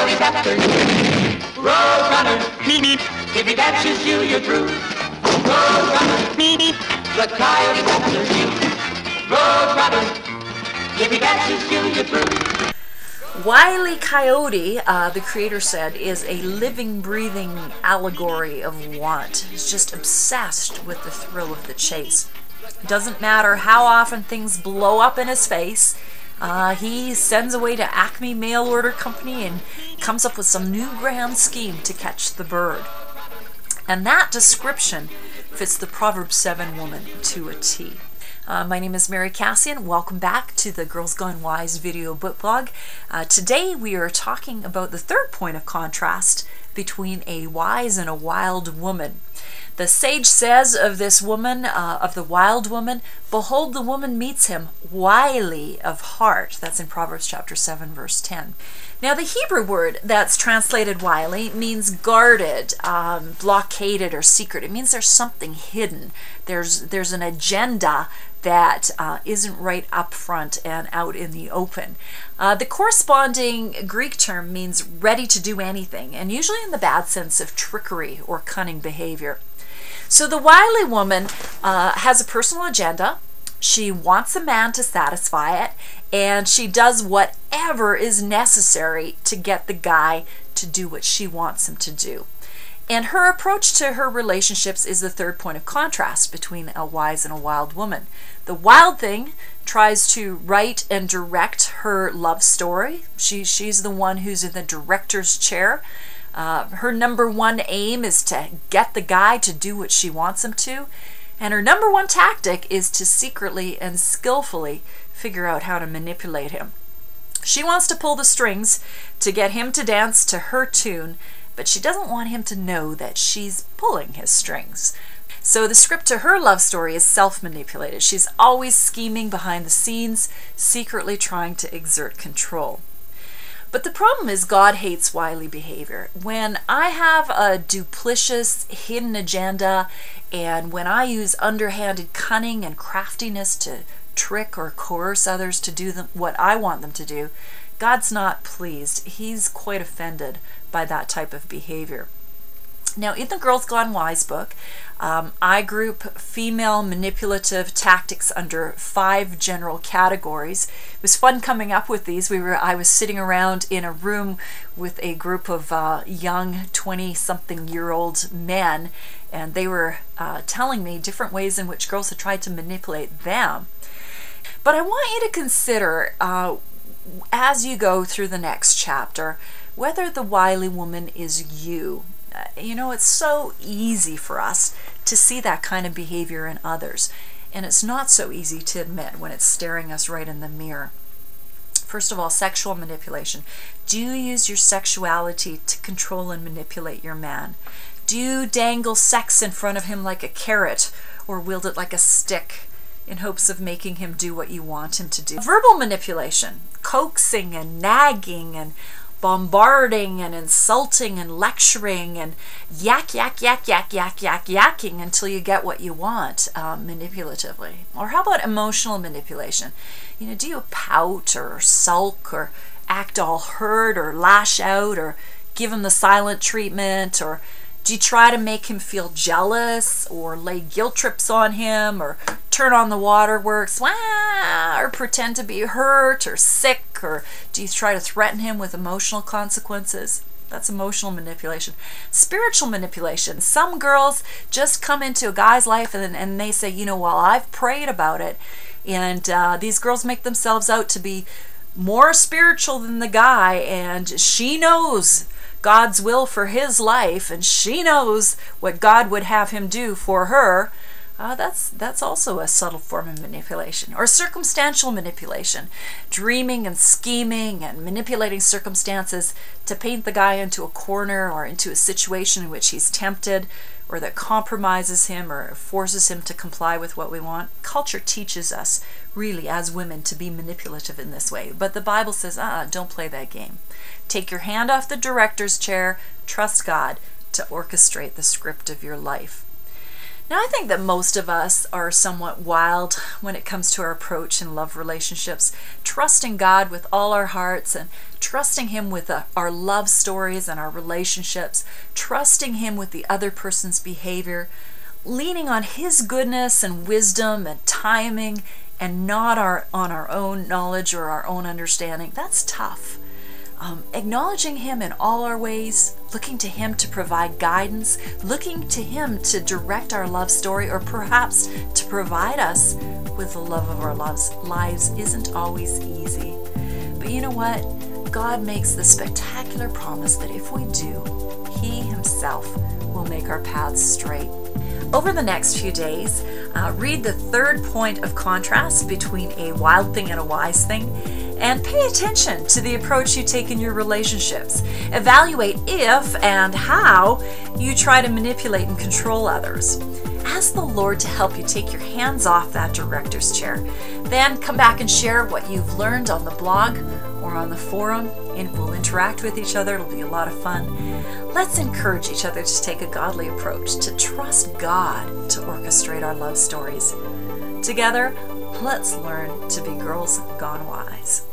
coyote's after you. Road runner, meep meep. If he catches you, you're through. Road runner, meep meep. The coyote's after you. Road runner, if he catches you, you're through. Wile E. Coyote, the creator said, is a living, breathing allegory of want. He's just obsessed with the thrill of the chase. It doesn't matter how often things blow up in his face. He sends away to Acme Mail Order Company and comes up with some new grand scheme to catch the bird. And that description fits the Proverbs 7 woman to a T. My name is Mary Cassian. Welcome back to the Girls Gone Wise video book blog. Today we are talking about the third point of contrast between a wise and a wild woman. The sage says of this woman, of the wild woman, behold, the woman meets him wily of heart. That's in Proverbs chapter 7, verse 10. Now the Hebrew word that's translated wily means guarded, blockaded, or secret. It means there's something hidden. There's an agenda that isn't right up front and out in the open. The corresponding Greek term means ready to do anything, and usually in the bad sense of trickery or cunning behavior. So the wily woman has a personal agenda. She wants a man to satisfy it, and she does whatever is necessary to get the guy to do what she wants him to do. And her approach to her relationships is the third point of contrast between a wise and a wild woman. The wild thing tries to write and direct her love story. She's the one who's in the director's chair. Her number one aim is to get the guy to do what she wants him to. And her number one tactic is to secretly and skillfully figure out how to manipulate him. She wants to pull the strings to get him to dance to her tune, but she doesn't want him to know that she's pulling his strings. So the script to her love story is self-manipulated. She's always scheming behind the scenes, secretly trying to exert control. But the problem is God hates wily behavior. When I have a duplicitous, hidden agenda, and when I use underhanded cunning and craftiness to trick or coerce others to do what I want them to do, God's not pleased. He's quite offended by that type of behavior. Now, in the Girls Gone Wise book, I group female manipulative tactics under 5 general categories. It was fun coming up with these. I was sitting around in a room with a group of young 20-something-year-old men, and they were telling me different ways in which girls had tried to manipulate them. But I want you to consider, as you go through the next chapter, whether the wily woman is you. You know, it's so easy for us to see that kind of behavior in others, and it's not so easy to admit when it's staring us right in the mirror. First of all, sexual manipulation. Do you use your sexuality to control and manipulate your man? Do you dangle sex in front of him like a carrot or wield it like a stick in hopes of making him do what you want him to do? Verbal manipulation, coaxing and nagging and bombarding and insulting and lecturing and yakking until you get what you want manipulatively. Or how about emotional manipulation? You know, do you pout or sulk or act all hurt or lash out or give him the silent treatment, or do you try to make him feel jealous or lay guilt trips on him or turn on the waterworks, or pretend to be hurt or sick, or do you try to threaten him with emotional consequences? That's emotional manipulation. Spiritual manipulation. Some girls just come into a guy's life and they say, you know, well, I've prayed about it, and these girls make themselves out to be more spiritual than the guy, and she knows God's will for his life, and she knows what God would have him do for her. That's also a subtle form of manipulation. Or circumstantial manipulation, dreaming and scheming and manipulating circumstances to paint the guy into a corner or into a situation in which he's tempted, or that compromises him or forces him to comply with what we want. Culture teaches us, really, as women, to be manipulative in this way. But the Bible says, don't play that game. Take your hand off the director's chair, trust God to orchestrate the script of your life. Now, I think that most of us are somewhat wild when it comes to our approach in love relationships, trusting God with all our hearts and trusting Him with our love stories and our relationships, trusting Him with the other person's behavior, leaning on His goodness and wisdom and timing and not on our own knowledge or our own understanding. That's tough. Acknowledging Him in all our ways, looking to Him to provide guidance, looking to Him to direct our love story, or perhaps to provide us with the love of our lives isn't always easy. But you know what? God makes the spectacular promise that if we do, He Himself will make our paths straight. Over the next few days, read the third point of contrast between a wild thing and a wise thing, and pay attention to the approach you take in your relationships. Evaluate if and how you try to manipulate and control others. Ask the Lord to help you take your hands off that director's chair. Then come back and share what you've learned on the blog or on the forum, and we'll interact with each other. It'll be a lot of fun. Let's encourage each other to take a godly approach, to trust God to orchestrate our love stories. Together, let's learn to be girls gone wise.